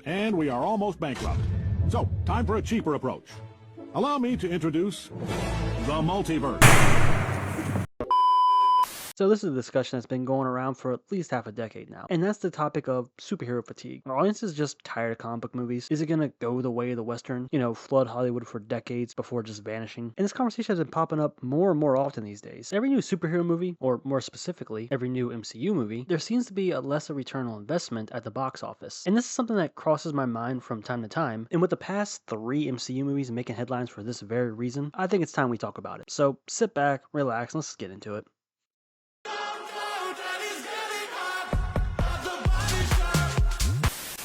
and we are almost bankrupt. So, time for a cheaper approach. Allow me to introduce the multiverse. So this is a discussion that's been going around for at least half a decade now, and that's the topic of superhero fatigue. Are audiences just tired of comic book movies? Is it gonna go the way of the Western, flood Hollywood for decades before just vanishing? And this conversation has been popping up more and more often these days. Every new superhero movie, or more specifically, every new MCU movie, there seems to be a lesser return on investment at the box office. And this is something that crosses my mind from time to time, and with the past 3 MCU movies making headlines for this very reason, I think it's time we talk about it. So sit back, relax, and let's get into it.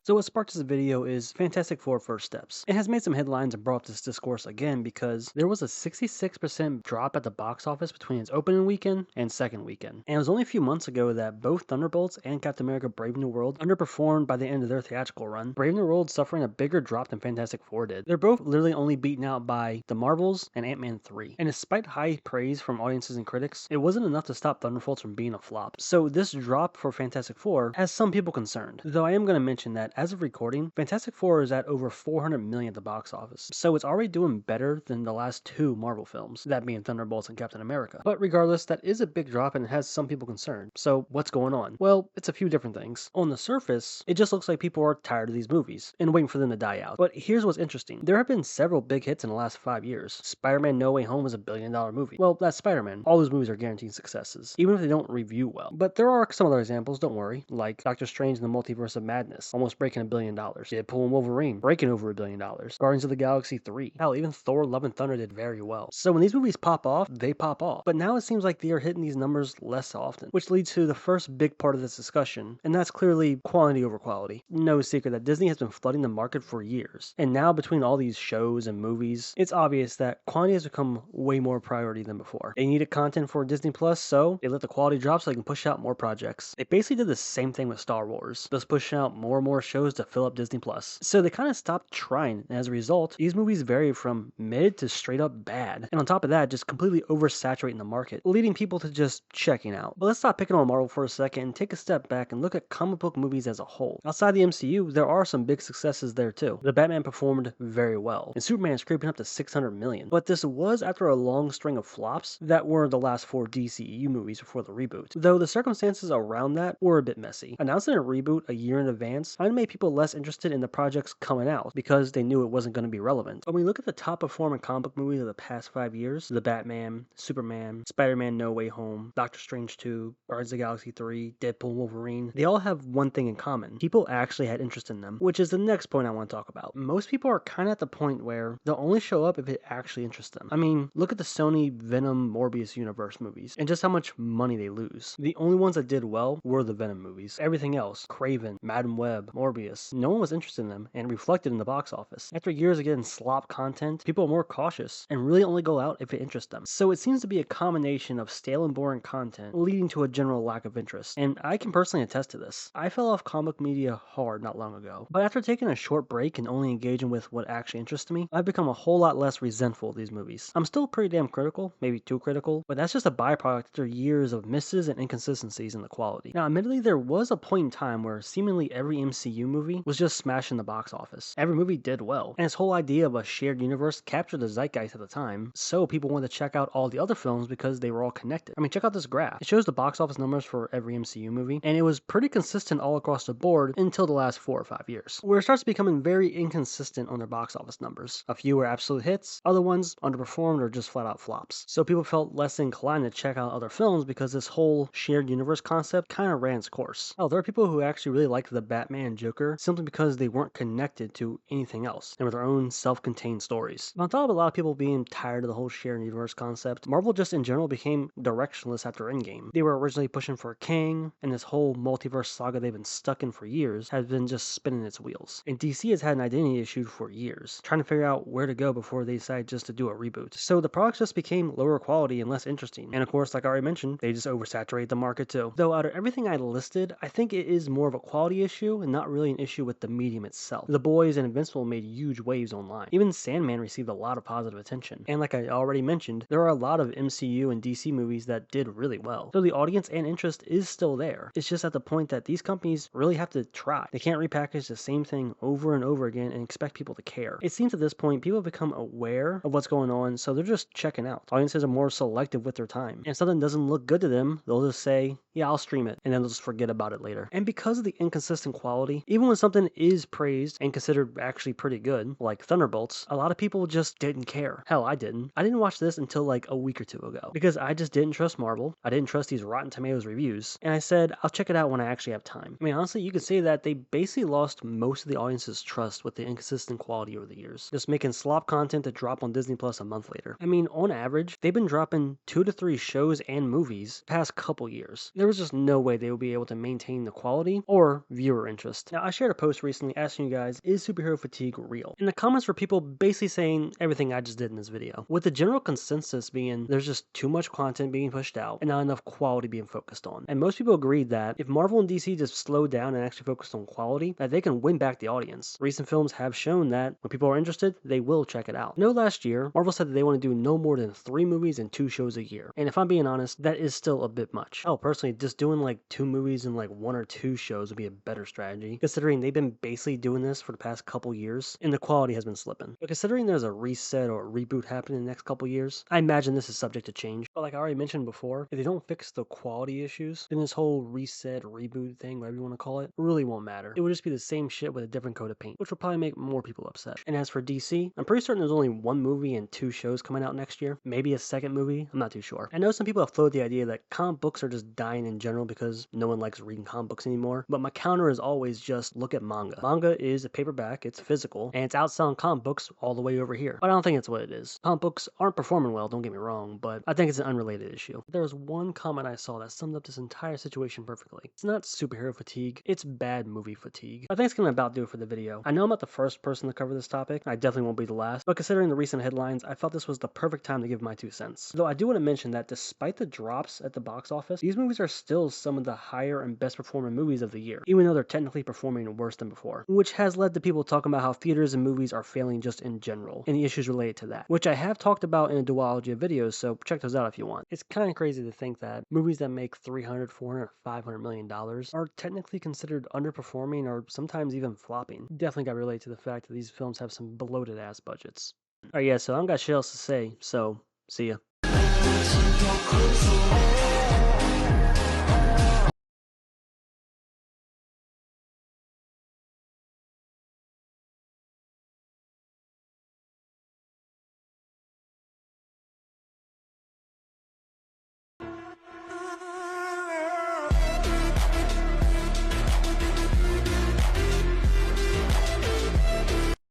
So what sparked this video is Fantastic Four First Steps. It has made some headlines and brought up this discourse again because there was a 66% drop at the box office between its opening weekend and second weekend. And it was only a few months ago that both Thunderbolts and Captain America Brave New World underperformed by the end of their theatrical run, Brave New World suffering a bigger drop than Fantastic Four did. They're both literally only beaten out by The Marvels and Ant-Man 3. And despite high praise from audiences and critics, it wasn't enough to stop Thunderbolts from being a flop. So this drop for Fantastic Four has some people concerned, though I am going to mention that as of recording, Fantastic Four is at over $400 million at the box office, so it's already doing better than the last 2 Marvel films, that being Thunderbolts and Captain America. But regardless, that is a big drop and it has some people concerned. So what's going on? Well, it's a few different things. On the surface, it just looks like people are tired of these movies and waiting for them to die out. But here's what's interesting. There have been several big hits in the last 5 years. Spider-Man No Way Home is a billion-dollar movie. Well, that's Spider-Man. All those movies are guaranteed successes, even if they don't review well. But there are some other examples, don't worry, like Doctor Strange and the Multiverse of Madness, almost breaking $1 billion. Deadpool and Wolverine breaking over $1 billion. Guardians of the Galaxy 3. Hell, even Thor Love and Thunder did very well. So when these movies pop off, they pop off. But now it seems like they are hitting these numbers less often, which leads to the first big part of this discussion, and that's clearly quantity over quality. No secret that Disney has been flooding the market for years, and now between all these shows and movies, it's obvious that quantity has become way more priority than before. They needed content for Disney Plus, so they let the quality drop so they can push out more projects. They basically did the same thing with Star Wars, just pushing out more and more shows to fill up Disney Plus. So they kind of stopped trying, and as a result, these movies vary from mid to straight up bad. And on top of that, just completely oversaturating the market, leading people to just checking out. But let's stop picking on Marvel for a second and take a step back and look at comic book movies as a whole. Outside the MCU, there are some big successes there too. The Batman performed very well, and Superman is creeping up to $600 million. But this was after a long string of flops that were the last 4 DCEU movies before the reboot, though the circumstances around that were a bit messy. Announcing a reboot a year in advance might have made people less interested in the projects coming out because they knew it wasn't going to be relevant. But when we look at the top performing comic book movies of the past 5 years, the Batman, Superman, Spider-Man No Way Home, Doctor Strange 2, Guardians of the Galaxy 3, Deadpool and Wolverine, they all have one thing in common. People actually had interest in them, which is the next point I want to talk about. Most people are kind of at the point where they'll only show up if it actually interests them. I mean, look at the Sony Venom Morbius universe movies and just how much money they lose. The only ones that did well were the Venom movies. Everything else, Craven, Madam Web, Morbius, no one was interested in them and reflected in the box office. After years of getting slop content, people are more cautious and really only go out if it interests them. So it seems to be a combination of stale and boring content leading to a general lack of interest. And I can personally attest to this. I fell off comic media hard not long ago, but after taking a short break and only engaging with what actually interests me, I've become a whole lot less resentful of these movies. I'm still pretty damn critical, maybe too critical, but that's just a byproduct after years of misses and inconsistencies in the quality. Now, admittedly, there was a point in time where seemingly every MCU movie was just smashing the box office. Every movie did well, and this whole idea of a shared universe captured the zeitgeist at the time, so people wanted to check out all the other films because they were all connected. I mean, check out this graph. It shows the box office numbers for every MCU movie, and it was pretty consistent all across the board until the last 4 or 5 years, where it starts becoming very inconsistent on their box office numbers. A few were absolute hits, other ones underperformed or just flat out flops. So people felt less inclined to check out other films because this whole shared universe concept kind of ran its course. Hell, there are people who actually really liked the Batman and Joker simply because they weren't connected to anything else and with their own self-contained stories. But on top of a lot of people being tired of the whole shared universe concept, Marvel just in general became directionless after Endgame. They were originally pushing for Kang, and this whole multiverse saga they've been stuck in for years has been just spinning its wheels. And DC has had an identity issue for years, trying to figure out where to go before they decide just to do a reboot. So the products just became lower quality and less interesting. And of course, like I already mentioned, they just oversaturated the market too. Though out of everything I listed, I think it is more of a quality issue and not really really an issue with the medium itself. The Boys and Invincible made huge waves online. Even Sandman received a lot of positive attention. And like I already mentioned, there are a lot of MCU and DC movies that did really well. So the audience and interest is still there. It's just at the point that these companies really have to try. They can't repackage the same thing over and over again and expect people to care. It seems at this point people have become aware of what's going on, so they're just checking out. Audiences are more selective with their time. And if something doesn't look good to them, they'll just say, yeah, I'll stream it, and then they'll just forget about it later. And because of the inconsistent quality, even when something is praised and considered actually pretty good, like Thunderbolts, a lot of people just didn't care. Hell, I didn't. I didn't watch this until like a week or two ago, because I just didn't trust Marvel. I didn't trust these Rotten Tomatoes reviews, and I said, I'll check it out when I actually have time. I mean, honestly, you could say that they basically lost most of the audience's trust with the inconsistent quality over the years, just making slop content to drop on Disney Plus a month later. I mean, on average, they've been dropping 2 to 3 shows and movies the past couple years. There was just no way they would be able to maintain the quality or viewer interest. Now, I shared a post recently asking you guys, is superhero fatigue real? In the comments were people basically saying everything I just did in this video, with the general consensus being there's just too much content being pushed out and not enough quality being focused on. And most people agreed that if Marvel and DC just slowed down and actually focused on quality, that they can win back the audience. Recent films have shown that when people are interested, they will check it out. Last year, Marvel said that they want to do no more than 3 movies and 2 shows a year. And if I'm being honest, that is still a bit much. Oh, personally, just doing like 2 movies and like 1 or 2 shows would be a better strategy, considering they've been basically doing this for the past couple years and the quality has been slipping. But considering there's a reset or a reboot happening in the next couple years, I imagine this is subject to change. But like I already mentioned before, if they don't fix the quality issues, then this whole reset, reboot thing, whatever you want to call it, really won't matter. It would just be the same shit with a different coat of paint, which will probably make more people upset. And as for DC, I'm pretty certain there's only 1 movie and 2 shows coming out next year. Maybe a second movie, I'm not too sure. I know some people have floated the idea that comic books are just dying in general because no one likes reading comic books anymore, but my counter is always just look at manga. Manga is a paperback, it's physical, and it's outselling comic books all the way over here. But I don't think it's what it is. Comic books aren't performing well, don't get me wrong, but I think it's an unrelated issue. There was one comment I saw that summed up this entire situation perfectly. It's not superhero fatigue, it's bad movie fatigue. I think it's gonna about do it for the video. I know I'm not the first person to cover this topic, I definitely won't be the last, but considering the recent headlines, I felt this was the perfect time to give my 2 cents. Though I do want to mention that despite the drops at the box office, these movies are still some of the higher and best performing movies of the year, even though they're technically performing worse than before, which has led to people talking about how theaters and movies are failing just in general, and the issues related to that, which I have talked about in a duology of videos, so check those out if you want. It's kind of crazy to think that movies that make $300, $400, $500 million are technically considered underperforming or sometimes even flopping. Definitely got to relate to the fact that these films have some bloated ass budgets. Alright, yeah, so I don't got shit else to say, so see ya.